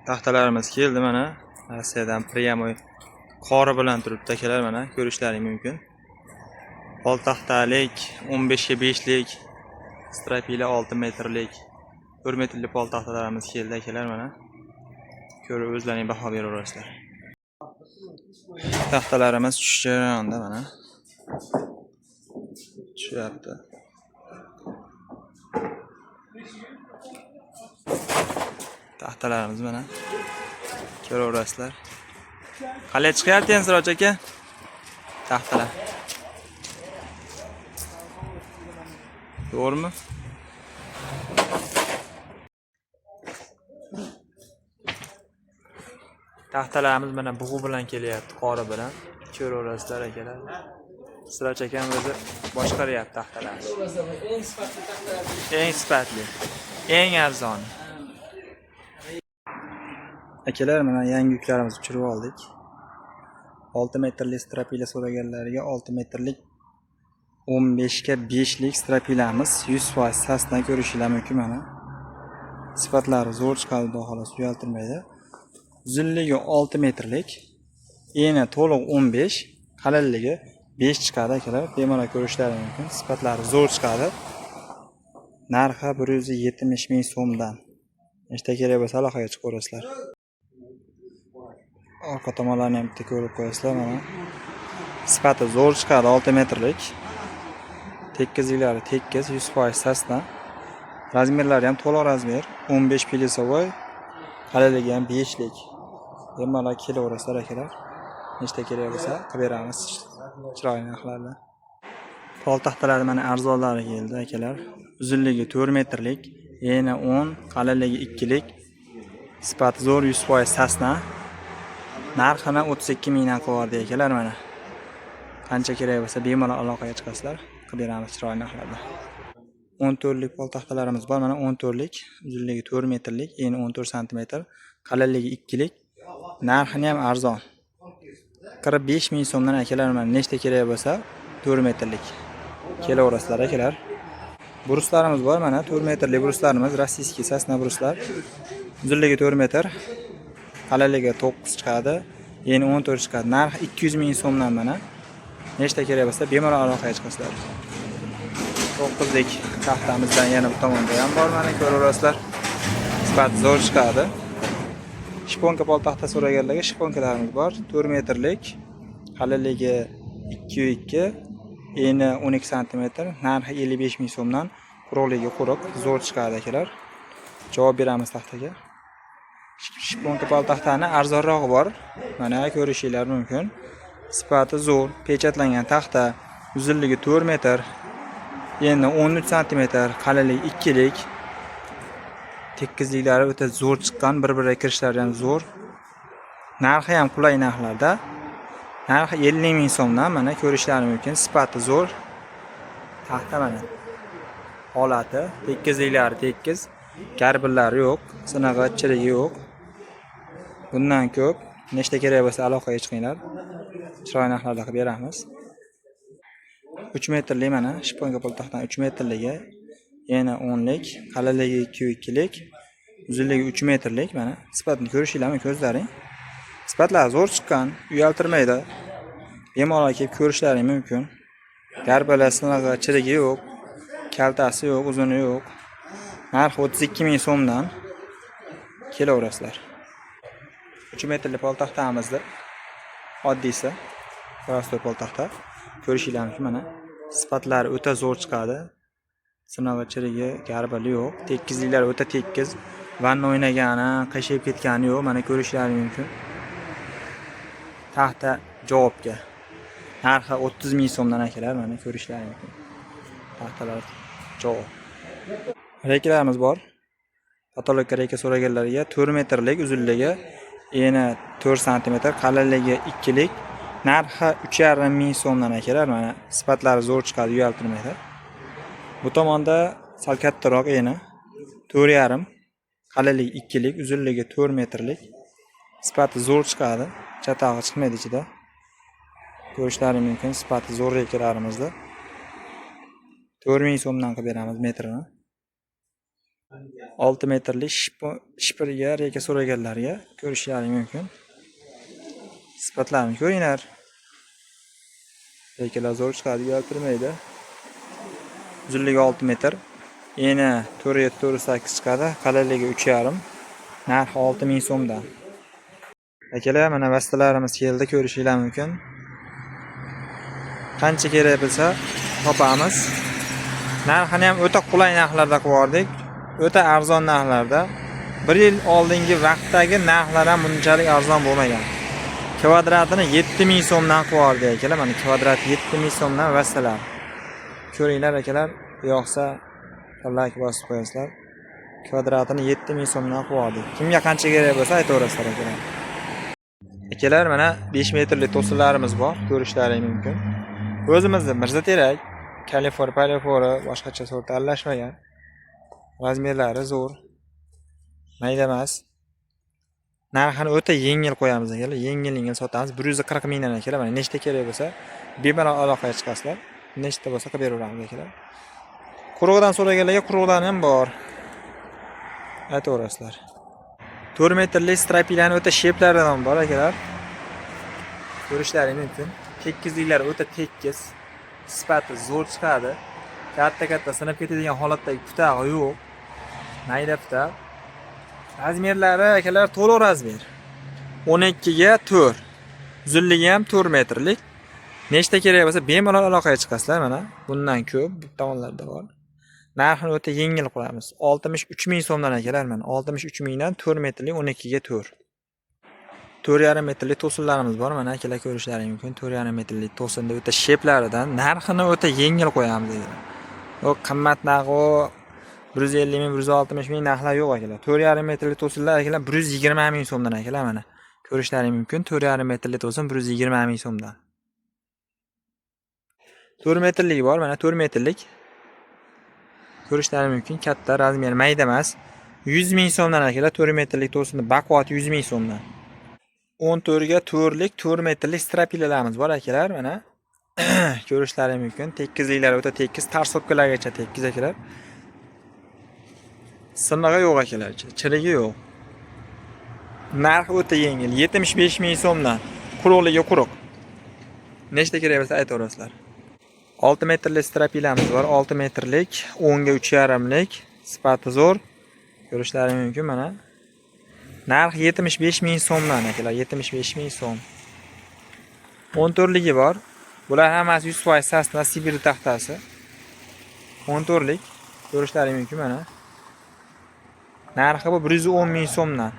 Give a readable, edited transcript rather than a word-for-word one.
Taxtalarimiz keldi mana. Rossiyadan pryamoy qori bilan turibdi akalar mana ko'rishlaring mumkin. Pol taxtalik 15 ga 5 lik, strapila 6 metrlik, 4 metrli pol taxtalarimiz keldi akalar mana. Ko'rib o'zlaring baho beraverasizlar. Taxtalarimiz tushish jarayonida mana. Tushyapti. Taxtalarimiz mana. Ko'raverasizlar. Qalay chiqyapti endi Siroj aka? Taxtalar. To'g'rimi? Taxtalarimiz mana bug'u bilan kelyapti, qori bilan. Ko'raverasizlar akalar. Siroj akam o'zi boshqaryapti taxtalarni. Eng sifatli, eng arzon. Akalar mana yangi yuklarimizni tushirib oldik. 6 metrli strapila so'raganlarga 6 metrlik 15 ga 5 lik strapilamiz 100% sasdan ko'rishingiz mumkin mana. Sifatlari zo'r chiqadi, xudo xolos uyaltirmaydi. Uzunligi 6 metrlik, eni to'liq 15, qalinligi 5 chiqadi akalar. Bemalol ko'rishlaringiz mumkin. Sifatlari zo'r chiqadi. Narxi 170 ming so'mdan. Nechta kerak bo'lsa aloqaga chiqaverasizlar. Orqa tomonlarni ham bitta ko'rib qo'yasizlar mana. Sifati zo'r chiqadi, 6 metrlik. Tekkizliklari tekkiz, 100% sasdan. Razmerlari ham to'liq razmer, 15 pilisovoy, qalinligi ham 5 lik. Bemalol kelaverasizlar akalar. Nechta kerak bo'lsa qilib beramiz chiroyli narxlarda. Pol taxtalari mana arzonlari keldi akalar. Uzunligi 4 metrlik, eni 10, qalinligi 2 lik. Sifati zo'r, 100% sasdan. Narxini 32 mingdan qo'yardi akalar mana. Qancha kerak bo'lsa bemalol aloqaga chiqasizlar, qilib beramiz chiroyli narxlarda. 14 lik pol taxtalarimiz bor mana, 14 lik, uzunligi 4 metrlik, eni 14 sm, qalinligi 2 lik. Narxini ham arzon. 45 ming so'mdan akalar mana, nechta kerak bo'lsa 4 metrlik kelaverasizlar akalar. Bruslarimiz bor mana, 4 metrlik bruslarimiz, rossiyskiy sasna bruslar. Uzunligi 4 metr, qalinligi 9 chiqadi, eni 14 chiqadi. Narxi 200 ming so'mdan mana. Nechta kerak bo'lsa bemalol aloqaga chiqasizlar. 9 lik taxtamizdan yana bu tomonda ham bor mana, ko'raverasizlar. Sifati zo'r chiqadi. Shiponka pol taxta so'raganlarga shiponkalarimiz bor. 4 metrlik, qalinligi 2,2, eni 12 sm, narxi 55 ming so'mdan. Quruqligi quruq, zo'r chiqadi akalar. Javob beramiz taxtaga. Shiponka pol taxtani arzonrog'i bor. Mana ko'rishingiz mumkin. Sifati zo'r, pechatlangan taxta, uzunligi 4 metr, eni 13 sm, qalinligi 2 lik. Tekkizliklari o'ta zo'r chiqqan, bir-biriga kirishlari ham zo'r. Narxi ham qulay narxlarda. Narxi 50 ming so'mdan mana ko'rishlaringiz mumkin. Sifati zo'r. Taxta mana. Holati, tekkizliklari tekkiz, garbillari yo'q, sinig'i, chirigi yo'q. Bundan ko'p, nechta kerak bo'lsa aloqaga chiqinglar. Chiroyli narxlarda qilib beramiz. 3 metrli mana, shiponka pol taxtadan 3 metrligi, eni 10 lik, qalinligi 2,2 lik, uzunligi 3 metrlik mana. Sifatini ko'rishingiz ko'zlaring. Sifatlari zo'r chiqqan, uyaltirmaydi. Bemalol kelib ko'rishlaring mumkin. Garbala, sinig'i, chirigi yo'q, kaltasi yo'q, uzuni yo'q. Narxi 32 ming so'mdan kelaverasizlar. 3 metrli pol taxtamizda oddiysi, prostoy pol taxta. Ko'rishingiz mumkin mana. Sifatlari o'ta zo'r chiqadi. Sinig'i, chirigi, garbali yo'q. Tekkizliklar o'ta tekkiz. Vanna o'ynagani, qashib ketgani yo'q. Mana ko'rishlaringiz mumkin. Taxta javobga. Narxi 30 ming so'mdan akalar, mana ko'rishlaringiz mumkin. Taxtalar javob. Reykalarimiz bor. Patologga reyka so'raganlarga 4 metrlik, uzunligi eni 4 sm, qalinligi 2 lik. Narxi 3,5 ming so'mdan akalar, mana sifatlari zo'r chiqadi, uyaltirmaydi. Bu tomonda sal kattaroq eni 4,5, qalinligi 2 lik, uzunligi 4 metrlik. Sifati zo'r chiqadi, chatag'i chiqmaydi ichida. Ko'rishlaringiz mumkin, sifati zo'r reykalarimizni. 4 ming so'mdan qilib beramiz metrini. 6 metrlik shipirga reka so'raganlarga ko'rishlari mumkin. Sifatlarini ko'ringlar. Rekalar zo'r chiqadi, yaltirmaydi. Uzunligi 6 metr. Eni 4.8 chiqadi, qalinligi 3.5. Narxi 6000 so'mdan. Akalar, mana vastalarimiz keldi, ko'rishingiz mumkin. Qancha kerak bo'lsa topamiz. Narxini ham o'ta qulay narxlarda qo'yardik. O'ta arzon narxlarda. 1 yil oldingi vaqtdagi narxlar ham bunchalik arzon bo'lmagan. Kvadratini 7000 so'mdan qo'yardik akalar. Mana kvadrat 7000 so'mdan vastalar. Ko'ringlar akalar, yoqsa like bosib qo'yasizlar. Kvadratini 7000 so'mdan qo'yardik. Kimga qancha kerak bo'lsa aytaverasizlar akalar. Akalar, mana 5 metrlik to'sinlarimiz bor, ko'rishlaringiz mumkin. O'zimizda Mirzaterak, Kalifor, Palifori boshqacha sort aralashmagan. Razmerlari zo'r. Mayda emas. Narxini o'ta yengil qo'yamiz akalar. Yengil sotamiz. 140 mingdan akalar. Mana nechta kerak bo'lsa, bemalol aloqaga chiqasizlar. Nechta bo'lsa qilib beraveramiz akalar. Quruqdan so'raganlarga quruqdan ham bor. Aytaverasizlar. 4 metrlik strapilarni o'ta sheplardan bor akalar. Ko'rishlaringiz mumkin. Tekkizliklar o'ta tekkiz. Sifati zo'r chiqadi. Katta sinib ketadigan holatdagi putag'i yo'q. Mayda putaq. Razmerlari akalar to'liq razmer. 12 ga 4. Uzunligi ham 4 metrlik. Nechta kerak bo'lsa bemalol aloqaga chiqasizlar mana. Bundan ko'p bu tomonlarda bor. Narxini o'ta yengil qo'yamiz. 63 ming so'mdan akalar mana. 63 mingdan 4 metrlik 12 ga 4. 4,5 metrlik to'sinlarimiz bor. Mana akalar ko'rishlaringiz mumkin. 4,5 metrlik to'sinda o'ta sheplaridan narxini o'ta yengil qo'yamiz degan. O qimmat narxi 150 ming, 160 ming narxlar yo'q akalar. 4,5 metrlik to'sinlar akalar 120 ming so'mdan akalar mana. Ko'rishlaringiz mumkin. 4,5 metrlik to'sin 120 ming so'mdan. 4 metrlik bor, mana 4 metrlik. Ko'rishlaringiz mumkin. Katta razmer, mayda emas. 100 ming so'mdan akalar 4 metrlik to'sinda baquvvat 100 ming so'mdan. 14 ga 4lik 4 metrlik strapilalarimiz bor akalar mana. Ko'rishlaringiz mumkin. Tekkizliklar o'ta tekkiz, tarsopkalargacha tekkiz akalar. Sinig'i yo'q akalar, chirigi yo'q. Narxi o'ta yengil, 75 ming so'mdan. Quruqligi quruq. Nechta kerak bo'lsa aytaverasizlar. 6 metrlik strapilamiz bor, 6 metrlik, 10 ga 3,5lik, sifati zo'r. Ko'rishlaringiz mumkin mana. Narxi 75 ming so'mdan akalar, 75 ming so'm. 14ligi bor. Bular hammasi 100% sasna Sibir taxtasi. 14lik. Ko'rishlaringiz mumkin mana. Narxi bu 110 ming so'mdan.